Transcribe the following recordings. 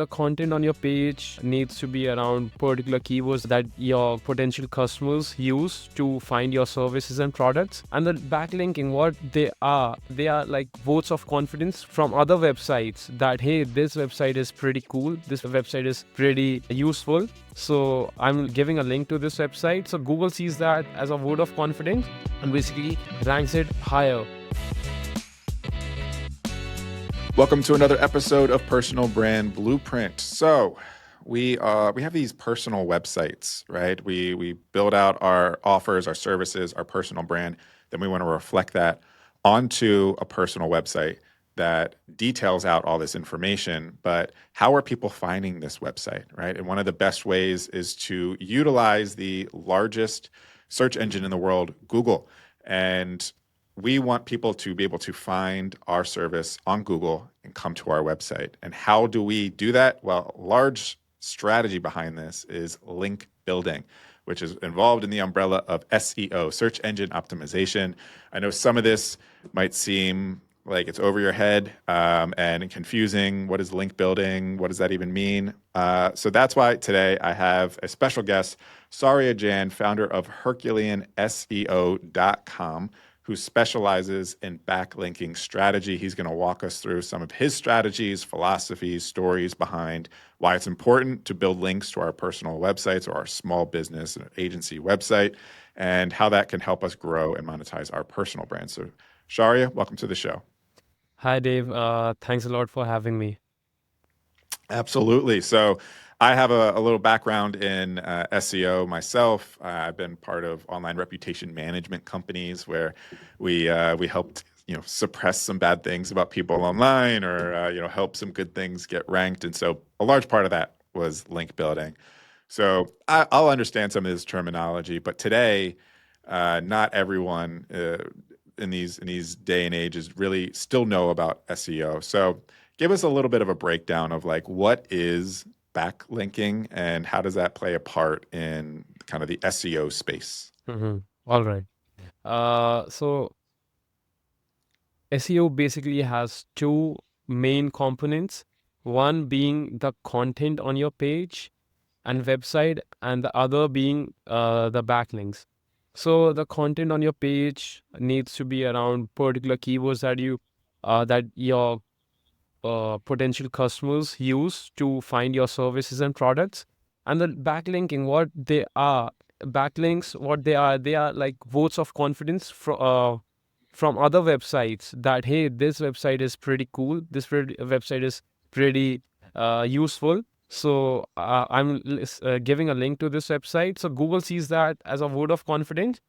The content on your page needs to be around particular keywords that your potential customers use to find your services and products. And the backlinking, what they are like votes of confidence from other websites that, hey, this website is pretty cool, this website is pretty useful, so I'm giving a link to this website. So Google sees that as a vote of confidence and basically ranks it higher. Welcome to another episode of Personal Brand Blueprint. So we have these personal websites, right? We build out our offers, our services, our personal brand. Then we want to reflect that onto a personal website that details out all this information. But how are people finding this website, right? And one of the best ways is to utilize the largest search engine in the world, Google. And we want people to be able to find our service on Google and come to our website. And how do we do that? Well, a large strategy behind this is link building, which is involved in the umbrella of SEO, search engine optimization. I know some of this might seem like it's over your head and confusing. What is link building? What does that even mean? So that's why today I have a special guest, Shaurya Jain, founder of Herculean SEO.com, who specializes in backlinking strategy. He's going to walk us through some of his strategies, philosophies, stories behind why it's important to build links to our personal websites or our small business and agency website, and how that can help us grow and monetize our personal brand. So Shaurya, welcome to the show. Hi, Dave. Thanks a lot for having me. Absolutely. So I have a little background in SEO myself. I've been part of online reputation management companies where we helped suppress some bad things about people online, or help some good things get ranked. And so a large part of that was link building. So I'll understand some of this terminology, but today, not everyone in these day and ages really still know about SEO. So give us a little bit of a breakdown of like, what is backlinking and how does that play a part in kind of the SEO space? All right. So SEO basically has two main components, one being the content on your page and website, and the other being the backlinks. So the content on your page needs to be around particular keywords that your potential customers use to find your services and products. And the backlinking, what they are like votes of confidence from other websites that, hey, this website is pretty cool, website is pretty useful, so I'm giving a link to this website. So Google sees that as a vote of confidence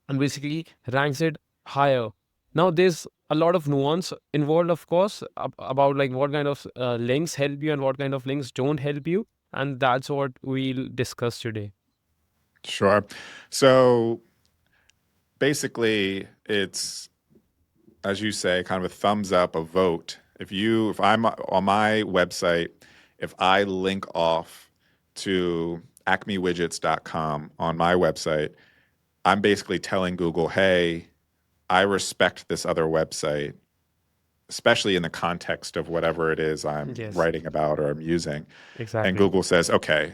and basically ranks it higher. Now there's a lot of nuance involved, of course, about like what kind of links help you and what kind of links don't help you, and that's what we'll discuss today. Sure. So basically, it's, as you say, kind of a thumbs up, a vote. If I'm on my website, if I link off to acmewidgets.com on my website, I'm basically telling Google, hey, I respect this other website, especially in the context of whatever it is I'm Yes, writing about or I'm using. And exactly. Google says, okay,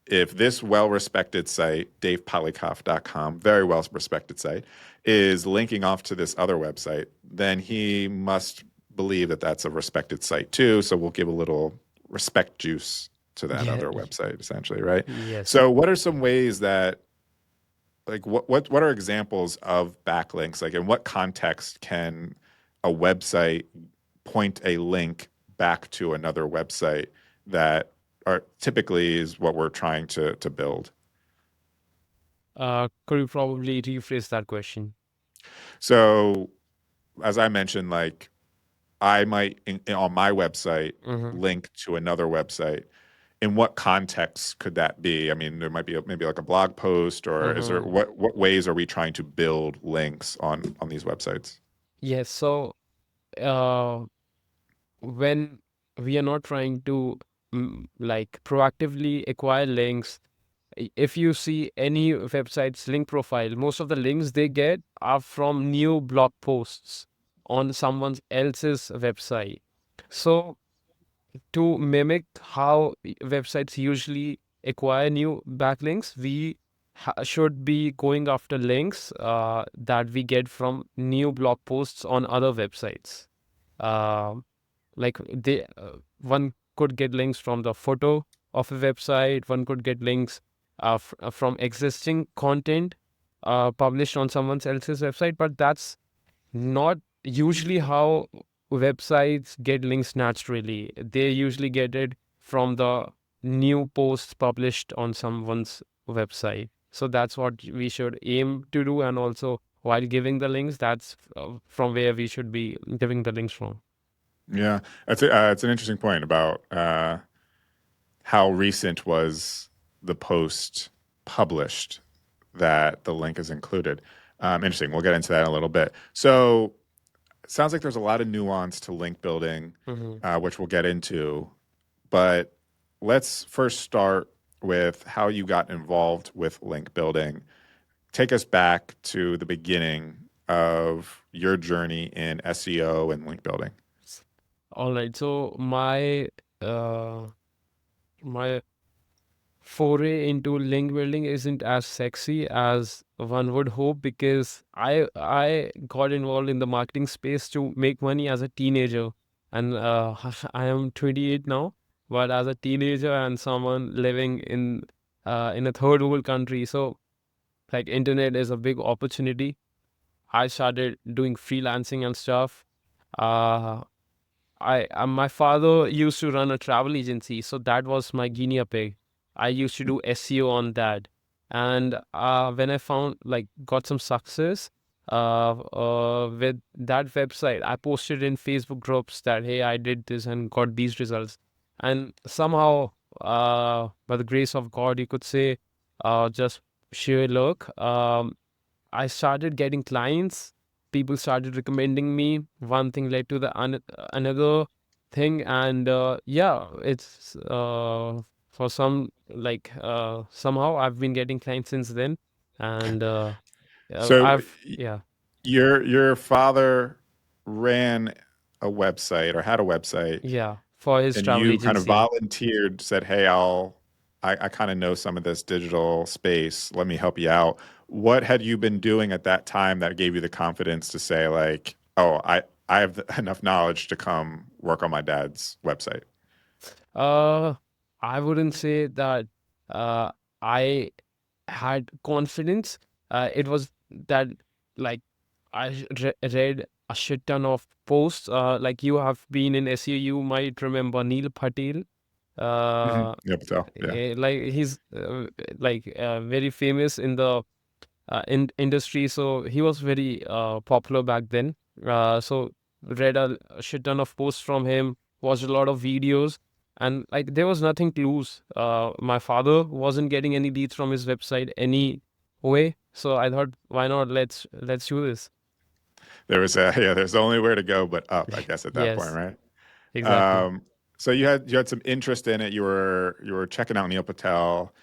if this well-respected site, davepolikoff.com, very well-respected site, is linking off to this other website, then he must believe that that's a respected site too. So we'll give a little respect juice to that Yeah. other website, essentially, right? Yes. So what are some ways that, like, what are examples of backlinks? Like, in what context can a website point a link back to another website that are typically is what we're trying to build? Could you probably rephrase that question? So, as I mentioned, like, I might on my website link to another website. In what context could that be? I mean, there might be maybe like a blog post, or is there what ways are we trying to build links on these websites? Yes. So uh, when we are not trying to like proactively acquire links, if you see any website's link profile, most of the links they get are from new blog posts on someone else's website. So to mimic how websites usually acquire new backlinks, we should be going after links that we get from new blog posts on other websites. Um like one could get links from the photo of a website, one could get links from existing content published on someone else's website, but that's not usually how websites get links naturally. They usually get it from the new posts published on someone's website. So that's what we should aim to do. And also, while giving the links, that's from where we should be giving the links from. Yeah, it's an interesting point about how recent was the post published that the link is included. Interesting. We'll get into that in a little bit. So it sounds like there's a lot of nuance to link building, Mm-hmm. which we'll get into. But let's first start with how you got involved with link building. Take us back to the beginning of your journey in SEO and link building. All right. So uh, my foray into link building isn't as sexy as one would hope, because I got involved in the marketing space to make money as a teenager, and I am 28 now. But as a teenager and someone living in a third world country, so like internet is a big opportunity. I started doing freelancing and stuff. Uh, I My father used to run a travel agency, so that was my guinea pig. I used to do SEO on that, and when I found like got some success with that website, I posted in Facebook groups that hey, I did this and got these results, and somehow by the grace of God, you could say, just sheer luck, I started getting clients. People started recommending me. One thing led to the another thing, and yeah, it's for some like somehow I've been getting clients since then, and So I've yeah, your father ran a website or had a website, yeah, for his and travel you kind of agency. volunteered, said, "Hey, I kind of know some of this digital space. Let me help you out." What had you been doing at that time that gave you the confidence to say, like, "Oh, I have enough knowledge to come work on my dad's website"? Uh, I wouldn't say that uh I had confidence. It was that like read a shit ton of posts. Like you have been in SEO, you might remember Neil Patel. Uh, Yeah, Patel. Yeah. like he's very famous in the in industry. So he was very popular back then. So read a shit ton of posts from him, watched a lot of videos, and like there was nothing to lose. My father wasn't getting any leads from his website any way, so I thought, why not? Let's do this. There was a yeah. There's only where to go but up, I guess, at that point, Yes, right? exactly. So you had some interest in it. You were checking out Neil Patel,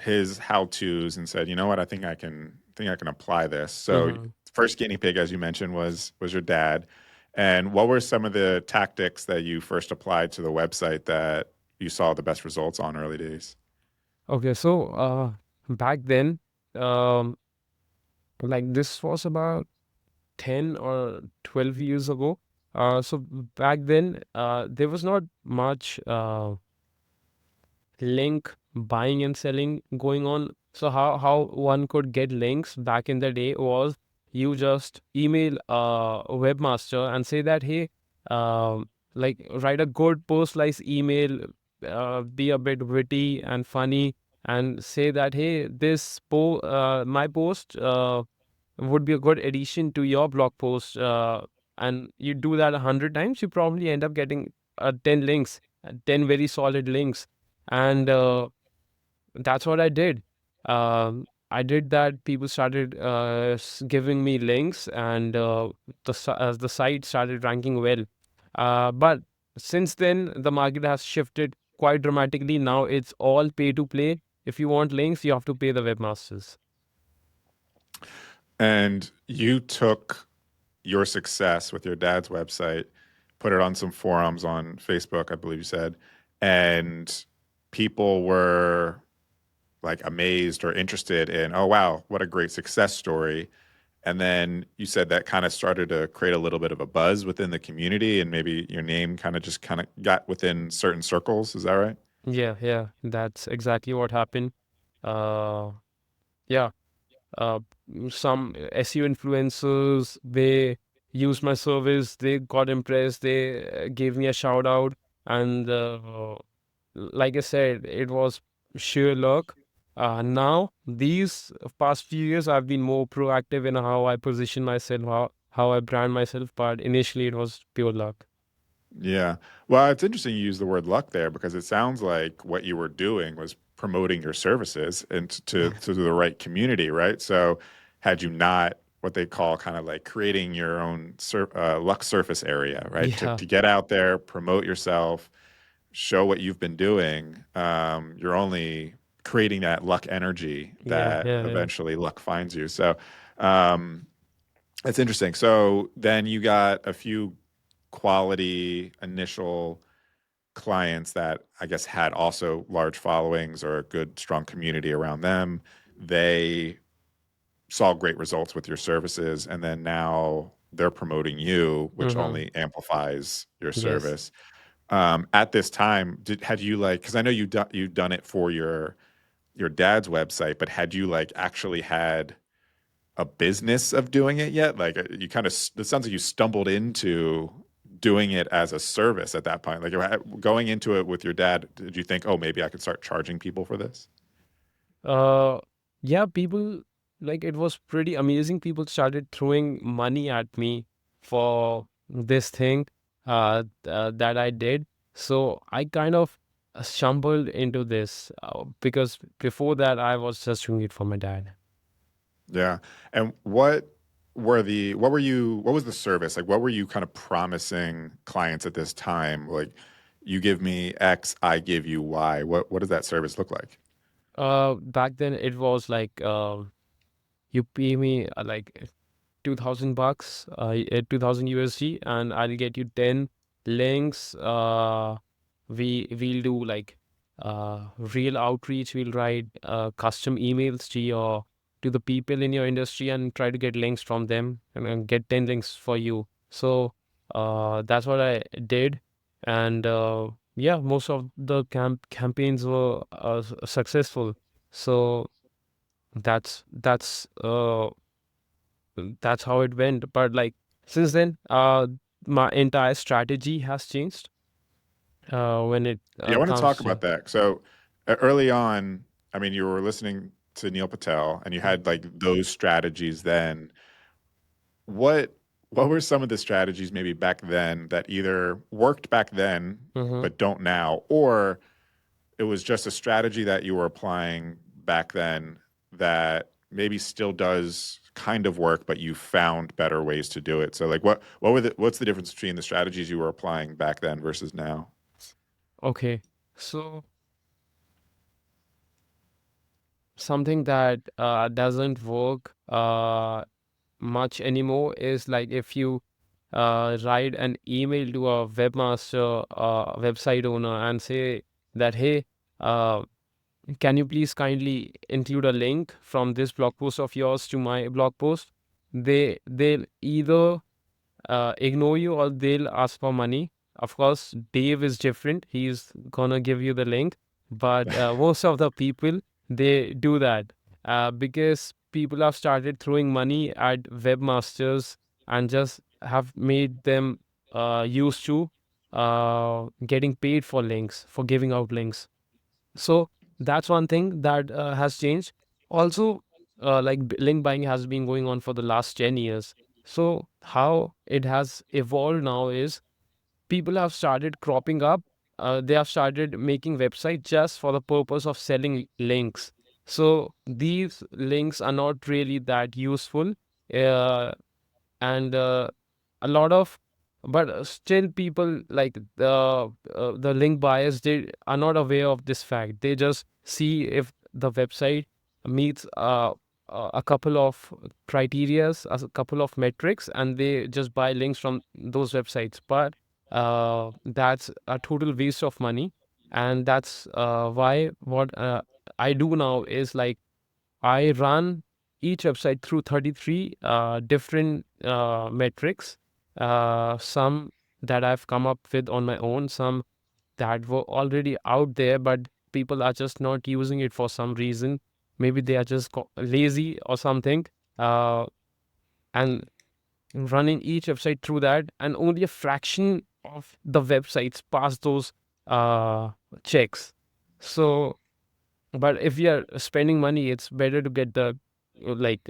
his how tos, and said, you know what, think I can apply this. So Hmm. first guinea pig, as you mentioned, was your dad. And what were some of the tactics that you first applied to the website that you saw the best results on early days? Okay, so back then, um, like this was about 10 or 12 years ago. So back then, there was not much link buying and selling going on. So how one could get links back in the day was you just email a webmaster and say that hey, like write a good post-like email, be a bit witty and funny, and say that hey, my post would be a good addition to your blog post. And you do that 100 times, you probably end up getting 10 links, 10 very solid links. And that's what I did. I did that. People started giving me links, and the site started ranking well. But since then, the market has shifted quite dramatically. Now it's all pay to play. If you want links, you have to pay the webmasters. And you took your success with your dad's website, put it on some forums on Facebook, I believe you said, and people were like amazed or interested in, oh wow, what a great success story. And then you said that kind of started to create a little bit of a buzz within the community, and maybe your name kind of got within certain circles. Is that right? Yeah, yeah, that's exactly what happened. Uh, yeah, uh, some SEO influencers, they used my service, they got impressed, they gave me a shout out, and like I said, it was sheer luck. Now, these past few years, I've been more proactive in how I position myself, how I brand myself, but initially it was pure luck. Yeah. Well, it's interesting you use the word luck there because it sounds like what you were doing was promoting your services and to the right community, right? So, had you not what they call kind of like creating your own luck surface area, right? Yeah, To get out there, promote yourself, show what you've been doing, you're only creating that luck energy yeah, that yeah, yeah. eventually luck finds you. So, um, that's interesting. So then you got a few quality initial clients that I guess had also large followings or a good, strong community around them. They saw great results with your services, and then now they're promoting you, which Mm-hmm. only amplifies your Yes. service. At this time, had you like? Because I know you've done it for your dad's website, but had you like actually had a business of doing it yet? Like you kind of, it sounds like you stumbled into doing it as a service at that point. Like going into it with your dad, did you think, oh, maybe I could start charging people for this? Uh, yeah, people, like, it was pretty amazing. People started throwing money at me for this thing that I did. So I kind of stumbled into this because before that I was just doing it for my dad. Yeah. And what was the service? Like what were you kind of promising clients at this time? Like you give me X, I give you Y. What does that service look like? Back then it was like you pay me like $2,000, 2000 USD, and I'll get you 10 links. We'll do like real outreach. We'll write custom emails to the people in your industry and try to get links from them and get 10 links for you. So that's what I did, and yeah, most of the campaigns were successful. So that's how it went. But like since then, my entire strategy has changed when it Yeah, I want to comes talk to. about that. So early on, I mean, you were listening to Neil Patel and you had like those strategies then. What what were some of the strategies maybe back then that either worked back then Mm-hmm. but don't now, or it was just a strategy that you were applying back then that maybe still does kind of work, but you found better ways to do it. So like what's the difference between the strategies you were applying back then versus now? Okay, so something that doesn't work much anymore is like if you write an email to a webmaster, website owner, and say that, hey, uh, can you please kindly include a link from this blog post of yours to my blog post? They'll either ignore you or they'll ask for money. Of course, Dave is different. He's gonna give you the link, but most of the people, they do that because people have started throwing money at webmasters and just have made them used to getting paid for links, for giving out links. So that's one thing that has changed. Also, like link buying has been going on for the last 10 years. So how it has evolved now is people have started cropping up. They have started making websites just for the purpose of selling links. So these links are not really that useful. Uh, and a lot of but still people like the link buyers, they are not aware of this fact. They just see if the website meets a couple of criterias, a couple of metrics, and they just buy links from those websites. But that's a total waste of money. And that's why what I do now is like I run each website through 33 different metrics, some that I've come up with on my own, some that were already out there, but people are just not using it for some reason. Maybe they are just lazy or something. And running each website through that, and only a fraction of the websites pass those uh, checks. So, but if we are spending money, it's better to get the like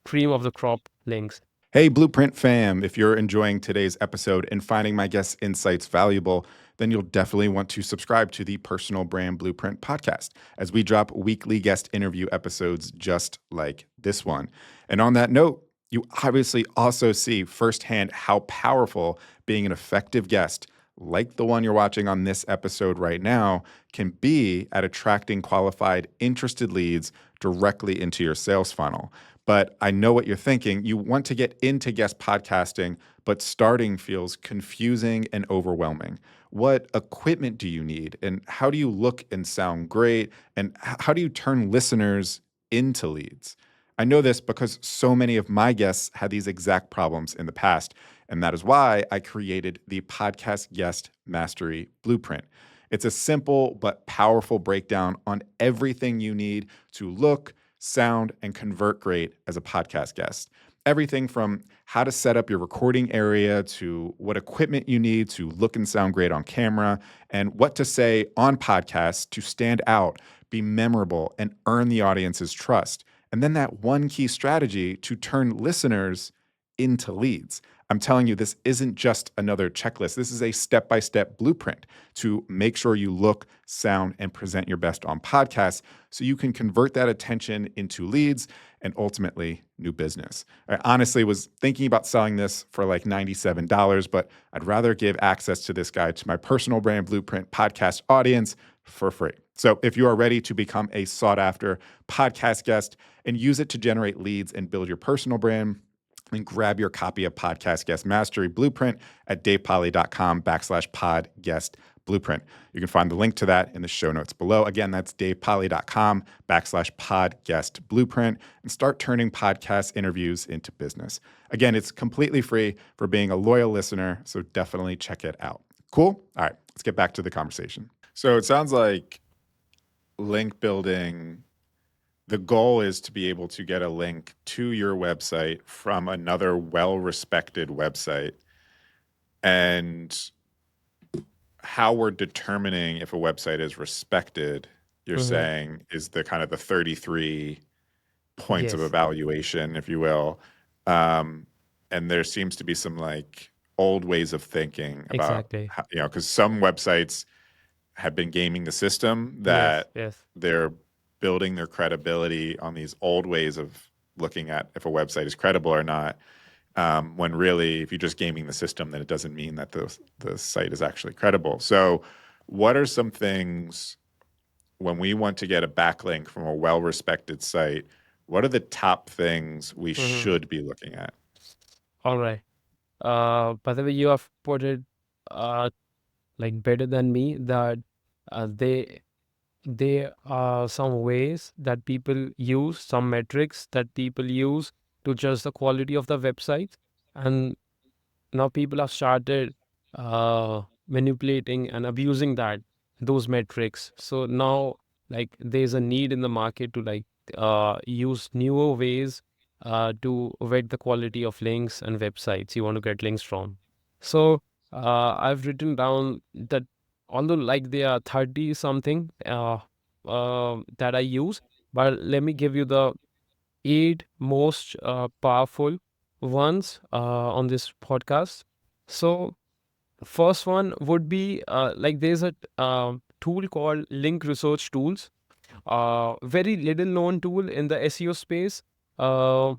cream of the crop links. Hey, Blueprint fam, if you're enjoying today's episode and finding my guest insights valuable, then you'll definitely want to subscribe to the Personal Brand Blueprint podcast as we drop weekly guest interview episodes just like this one. And on that note, you obviously also see firsthand how powerful being an effective guest, like the one you're watching on this episode right now, can be at attracting qualified, interested leads directly into your sales funnel. But I know what you're thinking. You want to get into guest podcasting, but starting feels confusing and overwhelming. What equipment do you need? And how do you look and sound great? And how do you turn listeners into leads? I know this because so many of my guests had these exact problems in the past. And that is why I created the Podcast Guest Mastery Blueprint. It's a simple but powerful breakdown on everything you need to look, sound, and convert great as a podcast guest. Everything from how to set up your recording area to what equipment you need to look and sound great on camera, and what to say on podcasts to stand out, be memorable, and earn the audience's trust. And then that one key strategy to turn listeners into leads. I'm telling you, this isn't just another checklist. This is a step-by-step blueprint to make sure you look, sound, and present your best on podcasts so you can convert that attention into leads and ultimately new business. I honestly was thinking about selling this for like $97, but I'd rather give access to this guide to my Personal Brand Blueprint podcast audience for free. So if you are ready to become a sought-after podcast guest and use it to generate leads and build your personal brand, and grab your copy of Podcast Guest Mastery Blueprint at davepoly.com/podguest blueprint. You can find the link to that in the show notes below. Again, that's davepoly.com/podguest blueprint, and start turning podcast interviews into business. Again, it's completely free for being a loyal listener, so definitely check it out. Cool? All right, let's get back to the conversation. So it sounds like link building, the goal is to be able to get a link to your website from another well-respected website. And how we're determining if a website is respected, you're saying, is the kind of the 33 points of Yes, evaluation, if you will. And there seems to be some like old ways of thinking about exactly. how, because some websites have been gaming the system Yes, that yes, they're building their credibility on these old ways of looking at if a website is credible or not. When really, if you're just gaming the system, then it doesn't mean that the site is actually credible. So, what are some things when we want to get a backlink from a well-respected site? What are the top things we should be looking at? all right. By the way, you have put it uh like better than me, that they there are some ways that people use, some metrics that people use to judge the quality of the website. And now people have started manipulating and abusing those metrics. So now, like, there's a need in the market to like use newer ways to vet the quality of links and websites you want to get links from. So I've written down that, although like there are 30 something that I use, but let me give you the 8 most powerful ones on this podcast. So first one would be like there's a tool called Link Research Tools. Very little known tool in the SEO space. Uh,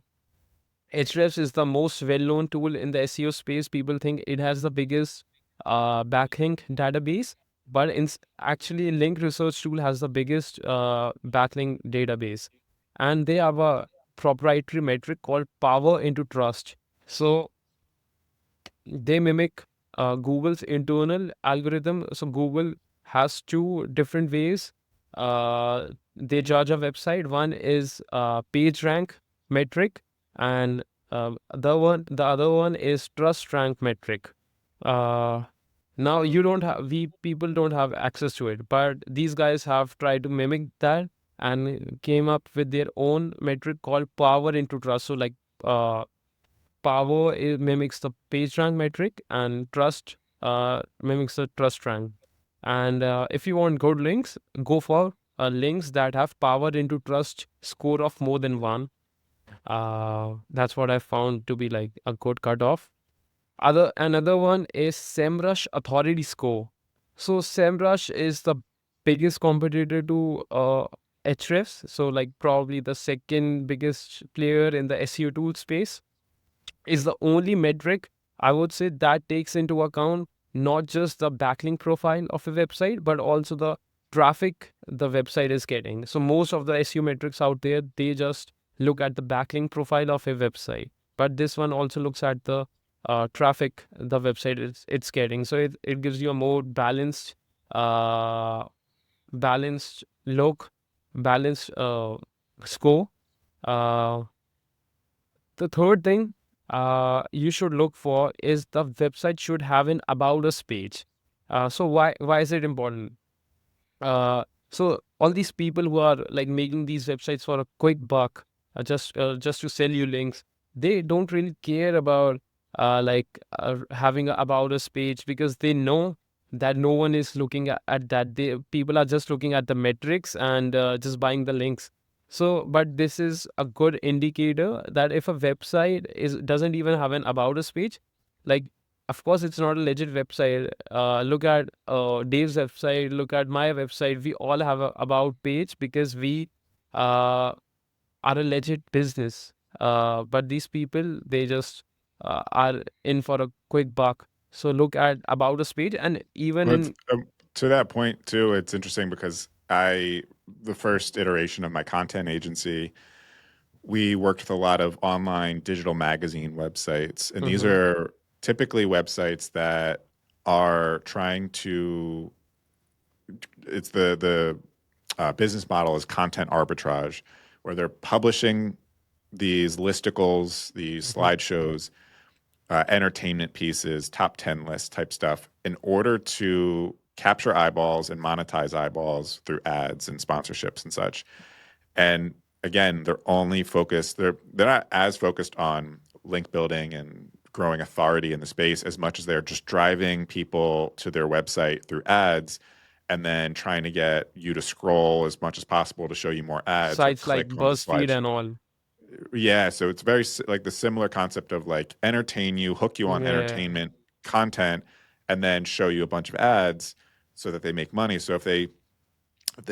Hrefs is the most well-known tool in the SEO space. People think it has the biggest backlink database, but actually, Link Research Tool has the biggest backlink database, and they have a proprietary metric called power into trust. So they mimic Google's internal algorithm. So Google has two different ways they judge a website. One is page rank metric, and the other one is trust rank metric. Uh, Now we people don't have access to it, but these guys have tried to mimic that and came up with their own metric called power into trust. So like uh, power mimics the page rank metric, and trust mimics the trust rank. And if you want good links, go for links that have power into trust score of more than one. That's what I found to be like a good cutoff. Another one is SEMrush Authority Score. So SEMrush is the biggest competitor to Ahrefs. So like probably the second biggest player in the SEO tool space, is the only metric I would say that takes into account not just the backlink profile of a website, but also the traffic the website is getting. So most of the SEO metrics out there, they just look at the backlink profile of a website. But this one also looks at the traffic the website it's getting. So it gives you a more uh, balanced look, balanced score. Uh, the third thing you should look for is the website should have an about us page. So why is it important? So all these people who are like making these websites for a quick buck, just to sell you links, they don't really care about having a about us page, because they know that no one is looking at that. People are just looking at the metrics and just buying the links. So, but this is a good indicator that if a website doesn't even have an about us page, like of course, it's not a legit website. Look at Dave's website. Look at my website. We all have a about page because we are a legit business. But these people, they just are in for a quick buck. So look at about us page, and even Well, it's, in to that point too, it's interesting because the first iteration of my content agency, we worked with a lot of online digital magazine websites, and these Mhm. are typically websites that are trying to. It's the business model is content arbitrage, where they're publishing these listicles, these Mhm. slideshows, entertainment pieces, top 10 list type stuff in order to capture eyeballs and monetize eyeballs through ads and sponsorships and such. And again, they're not as focused on link building and growing authority in the space as much as they're just driving people to their website through ads and then trying to get you to scroll as much as possible to show you more ads or sites like click on the BuzzFeed slideshow. and all. Yeah, so it's very like the similar concept of like entertain you, hook you on Yeah. entertainment content, and then show you a bunch of ads so that they make money. So if they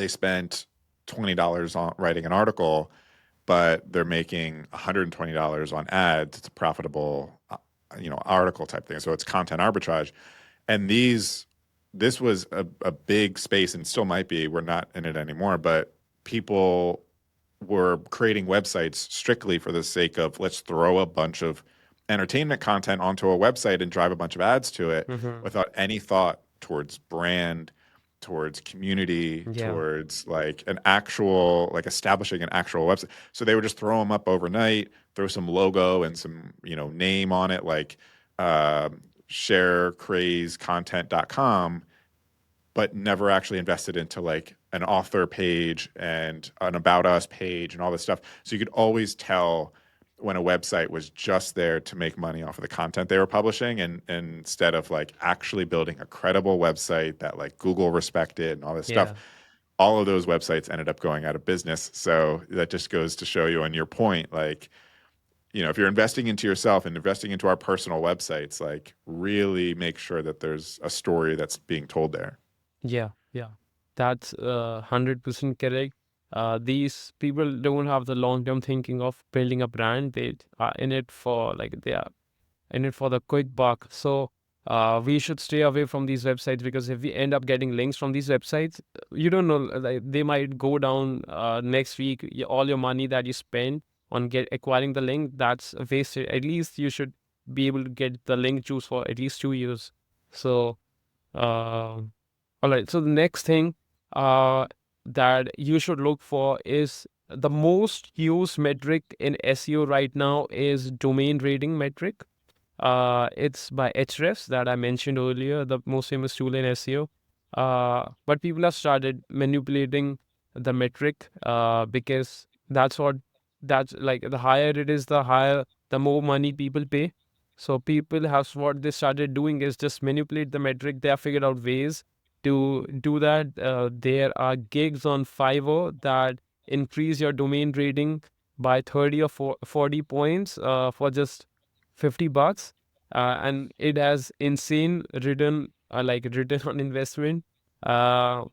spent $20 on writing an article, but they're making $120 on ads, it's a profitable, article type thing. So it's content arbitrage, and this was a big space and still might be. We're not in it anymore, but people were creating websites strictly for the sake of let's throw a bunch of entertainment content onto a website and drive a bunch of ads to it Mhm. without any thought towards brand, towards community, Yeah. towards like an actual, like establishing an actual website. So they would just throw them up overnight, throw some logo and some, name on it, like uh, sharecrazecontent.com, but never actually invested into like an author page and an about us page and all this stuff. So you could always tell when a website was just there to make money off of the content they were publishing, and instead of like actually building a credible website that like Google respected and all this stuff. Yeah. All of those websites ended up going out of business. So that just goes to show you on your point, like, if you're investing into yourself and investing into our personal websites, like really make sure that there's a story that's being told there. Yeah, yeah, that's 100% correct. These people don't have the long-term thinking of building a brand. They are in it for they are in it for the quick buck. So we should stay away from these websites, because if we end up getting links from these websites, you don't know, like they might go down next week. All your money that you spend on acquiring the link, that's wasted. At least you should be able to get the link juice for at least 2 years. So, uh, all right. So the next thing that you should look for is the most used metric in SEO right now is domain rating metric. It's by Ahrefs that I mentioned earlier, the most famous tool in SEO. But people have started manipulating the metric because that's like the higher it is, the more money people pay. So people have what they started doing is just manipulate the metric. They have figured out ways to do that. There are gigs on Fiverr that increase your domain rating by 30 or 40 points for just $50, and it has insane return, like return on investment. Uh,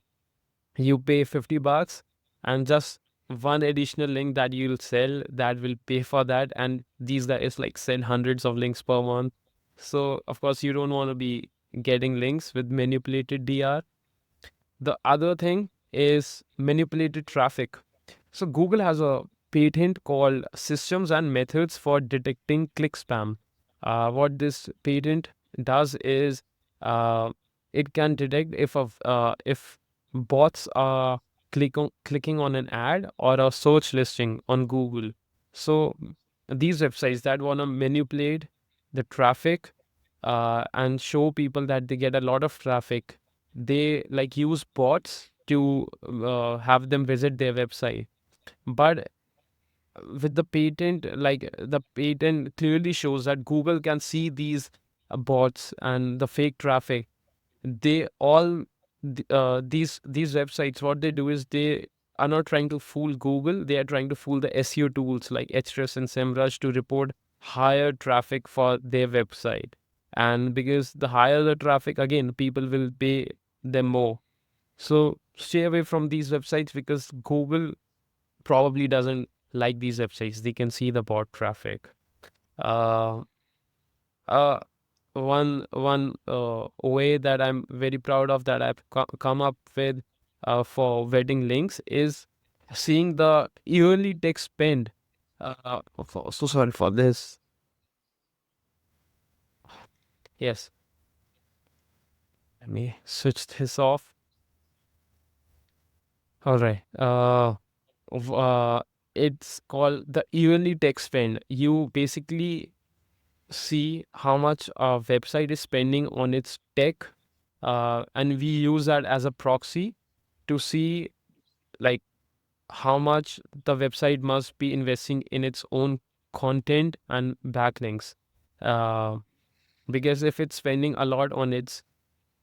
you pay $50, and just one additional link that you'll sell that will pay for that. And these guys like sell hundreds of links per month. So of course you don't want to be getting links with manipulated DR. The other thing is manipulated traffic. So Google has a patent called Systems and Methods for Detecting Click Spam. What this patent does is uh, it can detect if bots are clicking on an ad or a search listing on Google. So these websites that want to manipulate the traffic and show people that they get a lot of traffic, they like use bots to have them visit their website. But with the patent, like the patent clearly shows that Google can see these bots and the fake traffic. They all these websites, what they do is they are not trying to fool Google. They are trying to fool the SEO tools like Ahrefs and SEMrush to report higher traffic for their website. And because the higher the traffic, again, people will pay them more. So stay away from these websites because Google probably doesn't like these websites. They can see the bot traffic. Uh, uh, one way that I'm very proud of that I've come up with for wedding links is seeing the yearly tech spend. So sorry for this. Yes, let me switch this off. All right. V- uh, it's called the yearly tech spend. You basically see how much a website is spending on its tech, and we use that as a proxy to see like how much the website must be investing in its own content and backlinks. Uh, because if it's spending a lot on its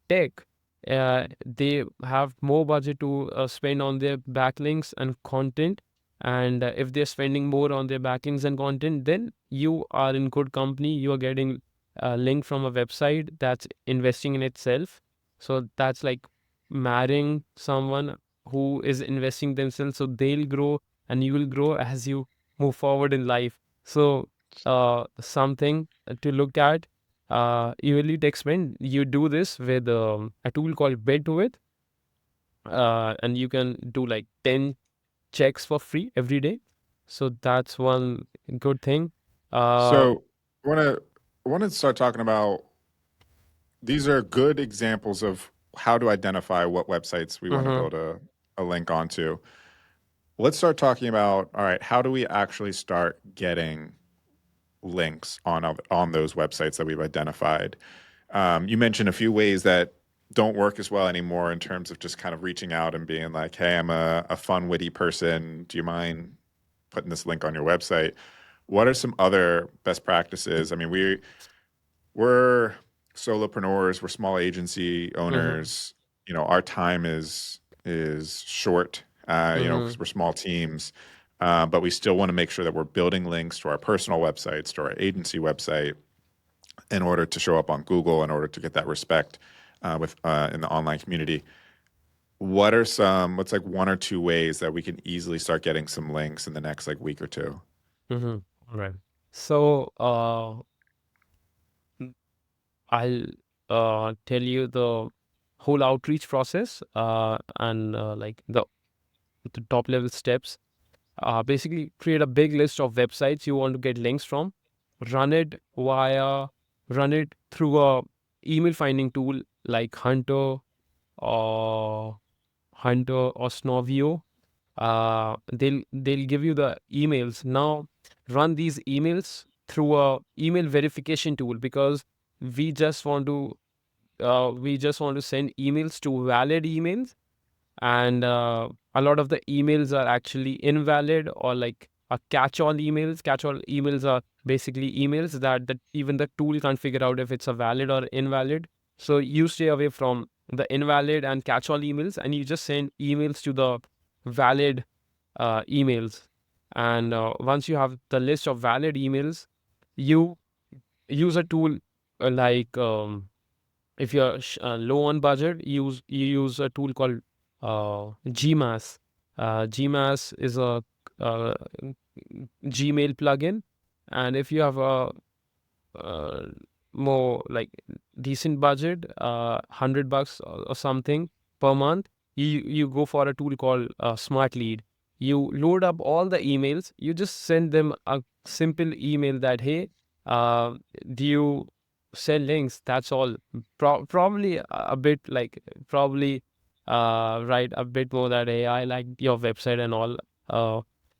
tech, they have more budget to spend on their backlinks and content. And if they're spending more on their backlinks and content, then you are in good company. You are getting a link from a website that's investing in itself. So that's like marrying someone who is investing themselves. So they'll grow and you will grow as you move forward in life. So something to look at, yearly tech spend. You do this with a tool called Bedwith, and you can do like 10 checks for free every day. So that's one good thing. Uh, So I want to start talking about these are good examples of how to identify what websites we want to mhm, build a link onto. Let's start talking about, all right, how do we actually start getting links on those websites that we've identified? You mentioned a few ways that don't work as well anymore in terms of just kind of reaching out and being like, hey, I'm a fun, witty person. Do you mind putting this link on your website? What are some other best practices? I mean, we're solopreneurs, we're small agency mhm, owners. You know, our time is short. You know, because mhm, we're small teams, but we still want to make sure that we're building links to our personal websites, to our agency website, in order to show up on Google, in order to get that respect with in the online community. What's like one or two ways that we can easily start getting some links in the next like week or two? mhm. All right. So I'll tell you the whole outreach process and like the top level steps. Basically, create a big list of websites you want to get links from. Run it via, run it through a email finding tool like or Snovio. They'll give you the emails. Now run these emails through a email verification tool, because we just want to send emails to valid emails, and a lot of the emails are actually invalid or like a catch-all emails. Catch-all emails are basically emails that even the tool can't figure out if it's a valid or invalid. So you stay away from the invalid and catch-all emails, and you just send emails to the valid emails. And once you have the list of valid emails, you use a tool like if you're low on budget, you use a tool called Gmass. Gmass is a uh, Gmail plugin, and if you have a uh, more like decent budget, $100 or something per month, you go for a tool called Smart Lead. You load up all the emails. You just send them a simple email that, hey, uh, do you sell links? That's all. Probably a bit like probably write a bit more that, hey, I like your website and all,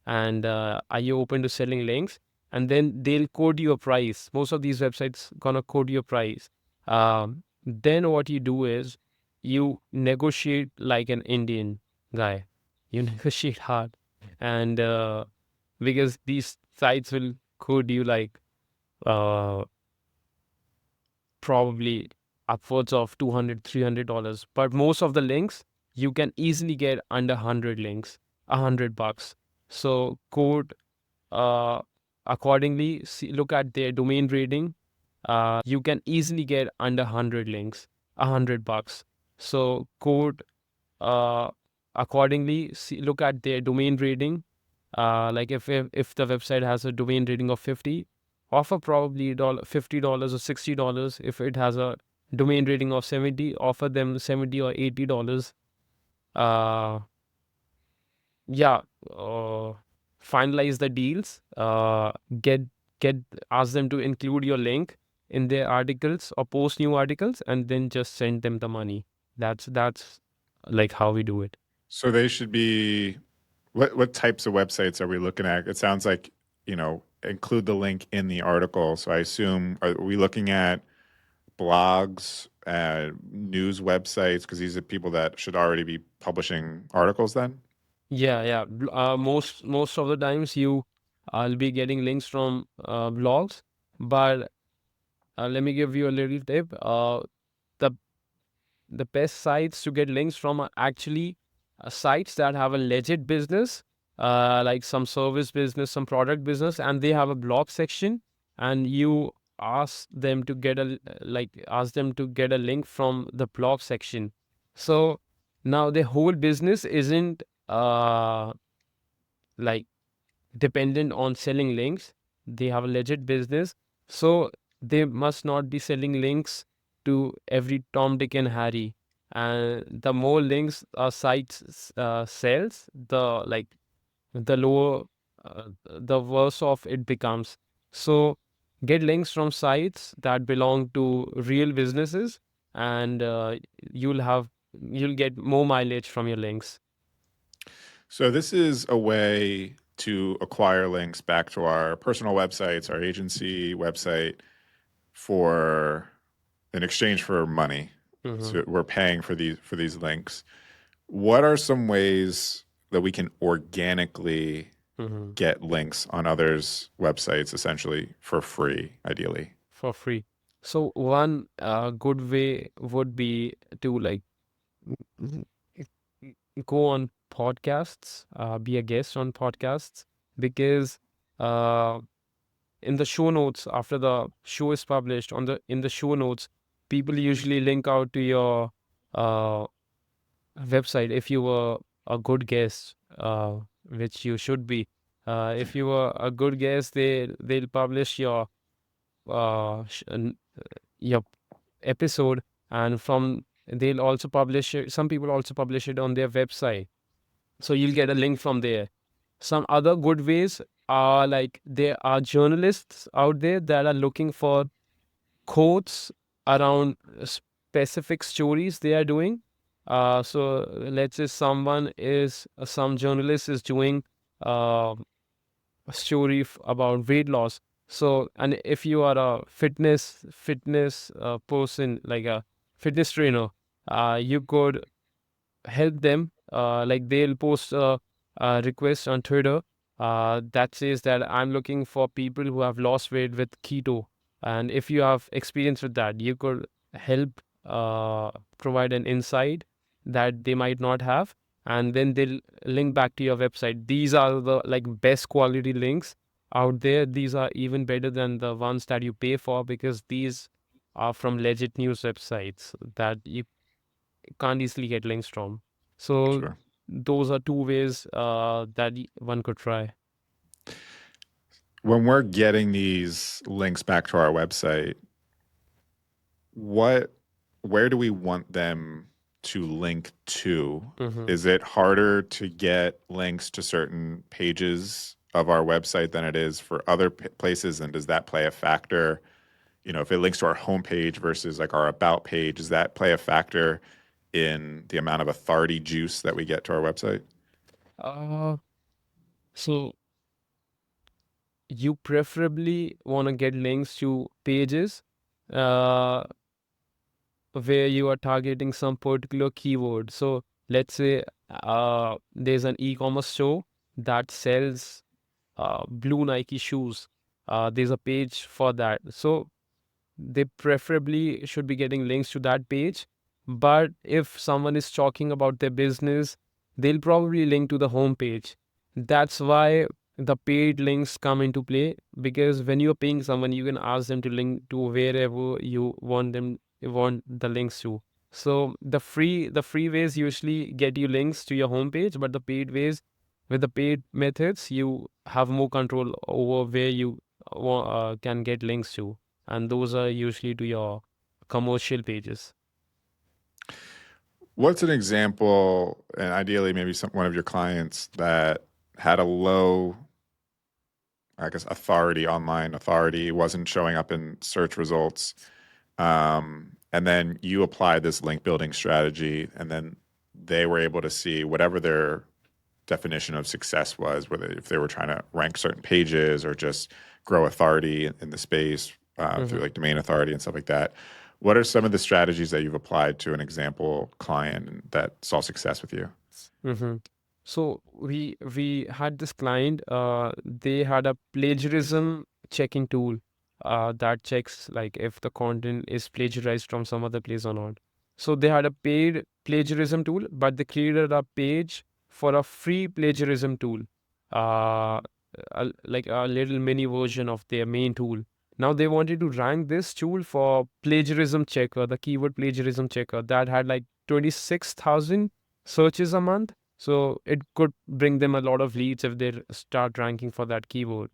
and are you open to selling links? And then they'll quote you a price. Most of these websites gonna quote you a price. Then what you do is you negotiate like an Indian guy. You negotiate hard, and because these sites will quote you like uh, probably upwards of $200, $300. But most of the links you can easily get under 100 links, $100. So quote uh, accordingly. Look at their domain rating. You can easily get under 100 links, $100. So quote uh, accordingly. Look at their domain rating. Like if the website has a domain rating of 50, offer probably $50 or $60. If it has a domain rating of 70, offer them $70 or $80. Uh, yeah, finalize the deals. Get get Ask them to include your link in their articles or post new articles, and then just send them the money. That's like how we do it. So they should be, what types of websites are we looking at? It sounds like, include the link in the article. So I assume, are we looking at blogs, news websites? Because these are people that should already be publishing articles then? Yeah. Most of the times I'll be getting links from blogs, but let me give you a little tip. The the best sites to get links from are actually sites that have a legit business, like some service business, some product business, and they have a blog section, and you ask them to get a link from the blog section. So now the whole business isn't like dependent on selling links. They have a legit business, so they must not be selling links to every Tom, Dick, and Harry. And the more links a site sells, the lower, the worse off it becomes. So get links from sites that belong to real businesses, and you'll get more mileage from your links. So this is a way to acquire links back to our personal websites, our agency website, for in exchange for money. Mm-hmm. So we're paying for these links. What are some ways that we can organically Mm-hmm. get links on others' websites, essentially for free, ideally? For free? So one good way would be to like mm, go on podcasts, be a guest on podcasts, because uh, in the show notes after the show is published, in the show notes, people usually link out to your uh, website if you were a good guest, which you should be. If you were a good guest, they'll publish your episode, and from they'll also publish it. Some people also publish it on their website, so you'll get a link from there. Some other good ways are like there are journalists out there that are looking for quotes around specific stories they are doing. So let's say some journalist is doing uh, a story about weight loss. So, and if you are a fitness person, like a fitness trainer, you could help them. Like they'll post a request on Twitter that says that I'm looking for people who have lost weight with keto. And if you have experience with that, you could help provide an insight that they might not have. And then they'll link back to your website. These are the like best quality links out there. These are even better than the ones that you pay for because these are from legit news websites that you can't easily get links from. So Sure. those are two ways that one could try. When we're getting these links back to our website, what where do we want them to link to? Mm-hmm. Is it harder to get links to certain pages of our website than it is for other places? And does that play a factor? You know, if it links to our homepage versus like our about page, does that play a factor in the amount of authority juice that we get to our website? Uh, so you preferably want to get links to pages uh, where you are targeting some particular keyword. So let's say there's an e-commerce store that sells blue Nike shoes. There's a page for that. So they preferably should be getting links to that page. But if someone is talking about their business, they'll probably link to the home page. That's why the paid links come into play, because when you're paying someone, you can ask them to link to wherever you want the links to. So the free ways usually get you links to your homepage, but the paid ways, with the paid methods, you have more control over where you can get links to, and those are usually to your commercial pages. What's an example, and ideally maybe one of your clients that had a low, I guess, authority, online authority, wasn't showing up in search results, and then you apply this link building strategy, and then they were able to see whatever their definition of success was, whether if they were trying to rank certain pages or just grow authority in the space through Mm-hmm. like domain authority and stuff like that. What are some of the strategies that you've applied to an example client that saw success with you? Mm-hmm. So we had this client. They had a plagiarism checking tool that checks like if the content is plagiarized from some other place or not. So they had a paid plagiarism tool, but they created a page for a free plagiarism tool, uh, like a little mini version of their main tool. Now they wanted to rank this tool for plagiarism checker, the keyword plagiarism checker that had like 26,000 searches a month. So it could bring them a lot of leads if they start ranking for that keyword.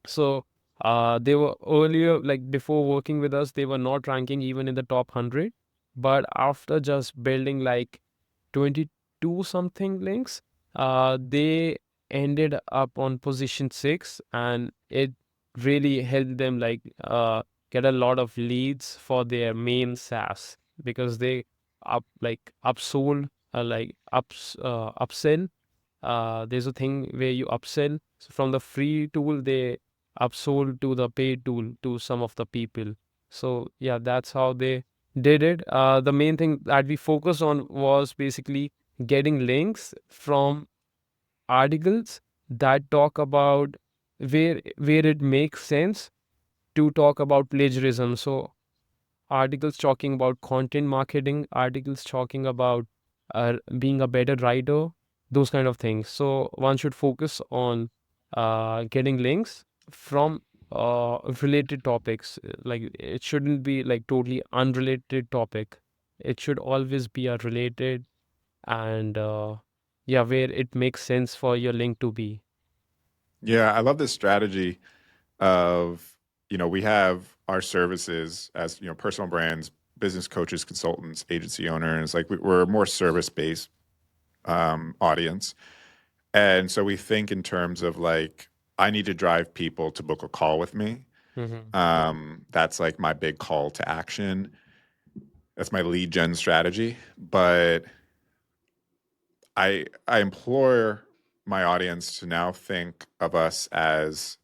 So they were earlier, like before working with us, they were not ranking even in the top 100. But after just building like 22 something links, they ended up on position 6, and it really helped them like get a lot of leads for their main SaaS, because they upsold, upsell. There's a thing where you upsell. So from the free tool, they upsold to the paid tool to some of the people. So yeah, that's how they did it. The main thing that we focused on was basically getting links from articles that talk about where it makes sense to talk about plagiarism. So articles talking about content marketing, articles talking about being a better writer, those kind of things. So one should focus on getting links from related topics. Like it shouldn't be like totally unrelated topic. It should always be a related, and yeah, where it makes sense for your link to be. Yeah, I love this strategy of, we have our services as, personal brands, business coaches, consultants, agency owners, like we're a more service-based audience. And so we think in terms of like, I need to drive people to book a call with me. Mm-hmm. That's like my big call to action. That's my lead gen strategy. But I implore my audience to now think of us as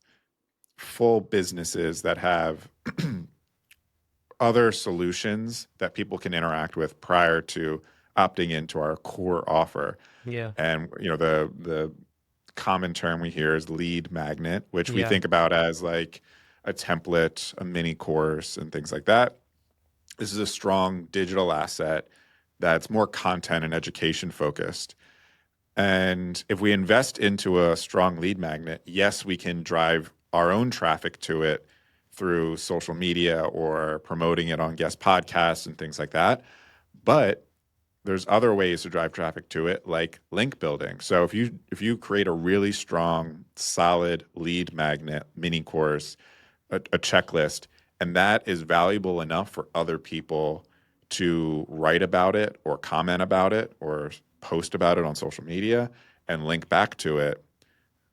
full businesses that have other solutions that people can interact with prior to opting into our core offer. Yeah. And the common term we hear is lead magnet, which we Yeah. think about as like a template, a mini course, and things like that. This is a strong digital asset that's more content and education focused. And if we invest into a strong lead magnet, yes, we can drive our own traffic to it through social media or promoting it on guest podcasts and things like that. But there's other ways to drive traffic to it, like link building. So if you create a really strong, solid lead magnet mini course, a checklist, and that is valuable enough for other people to write about it or comment about it or post about it on social media and link back to it,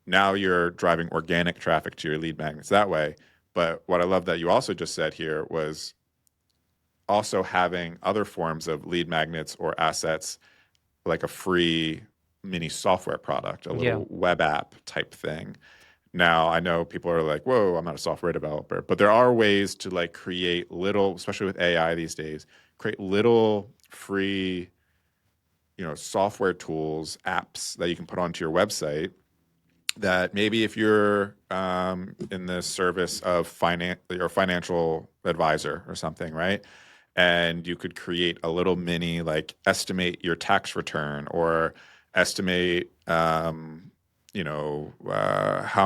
now you're driving organic traffic to your lead magnets that way. But what I love that you also just said here was also having other forms of lead magnets or assets like a free mini software product, a Yeah. little web app type thing. Now, I know people are like, whoa, I'm not a software developer, but there are ways to like create little, especially with AI these days, create little free, software tools, apps that you can put onto your website that maybe if you're in the service of or financial advisor or something, right? And you could create a little mini like estimate your tax return or estimate how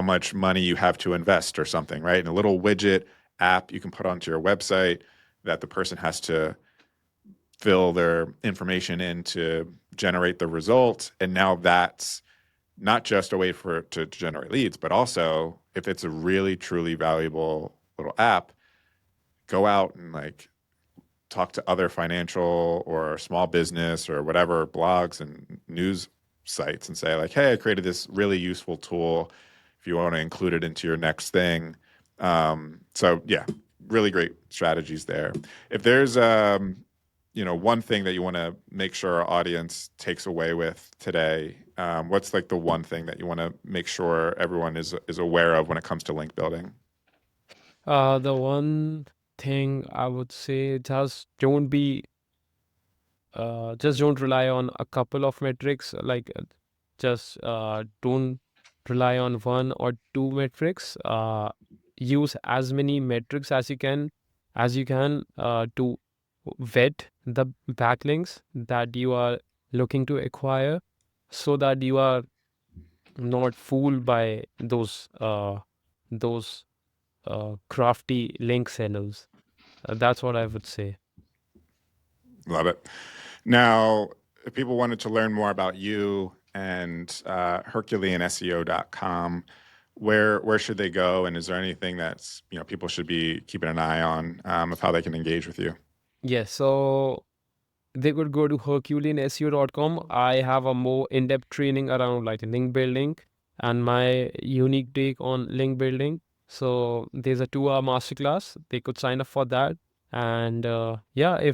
much money you have to invest or something, right? And a little widget app you can put onto your website that the person has to fill their information in to generate the result. And now that's not just a way for it to generate leads, but also if it's a really truly valuable little app, go out and like talk to other financial or small business or whatever blogs and news sites and say like, hey, I created this really useful tool if you want to include it into your next thing. So yeah, really great strategies there. If there's one thing that you want to make sure our audience takes away with today, what's like the one thing that you want to make sure everyone is aware of when it comes to link building? The one thing I would say, just don't rely on a couple of metrics. Just don't rely on one or two metrics. Use as many metrics as you can to vet the backlinks that you are looking to acquire, so that you are not fooled by those crafty link sellers. That's what I would say. Love it. Now, if people wanted to learn more about you and HerculeanSEO.com, where should they go? And is there anything that's people should be keeping an eye on of how they can engage with you? Yes, so they could go to HerculeanSEO.com. I have a more in-depth training around like link building and my unique take on link building. So there's a 2-hour masterclass. They could sign up for that. And yeah,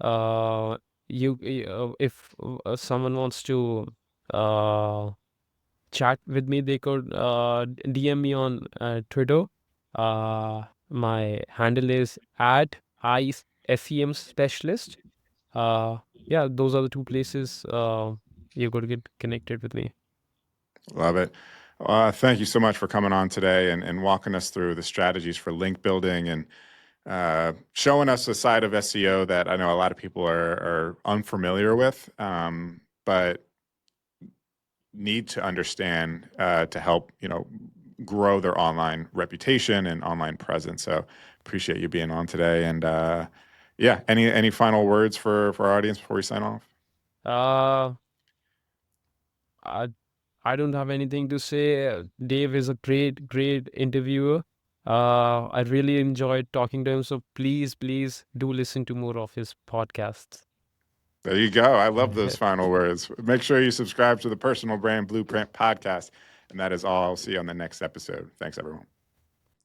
uh, if someone wants to uh, chat with me, they could DM me on Twitter. My handle is @SEM specialist. Uh, yeah, those are the two places you could get connected with me. Love it. Thank you so much for coming on today and walking us through the strategies for link building and showing us a side of SEO that I know a lot of people are unfamiliar with, but need to understand to help grow their online reputation and online presence. So appreciate you being on today. And yeah, any final words for our audience before we sign off? Uh, I I don't have anything to say. Dave is a great interviewer. I really enjoyed talking to him. So please do listen to more of his podcasts. There you go. I love those final words. Make sure you subscribe to the Personal Brand Blueprint podcast. And that is all. I'll see you on the next episode. Thanks, everyone.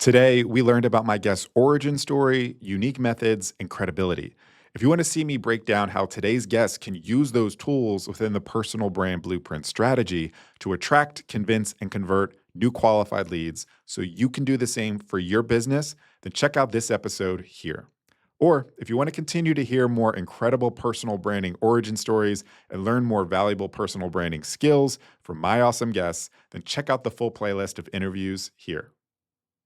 Today, we learned about my guest's origin story, unique methods, and credibility. If you want to see me break down how today's guest can use those tools within the personal brand blueprint strategy to attract, convince, and convert new qualified leads so you can do the same for your business, then check out this episode here. Or if you want to continue to hear more incredible personal branding origin stories and learn more valuable personal branding skills from my awesome guests, then check out the full playlist of interviews here.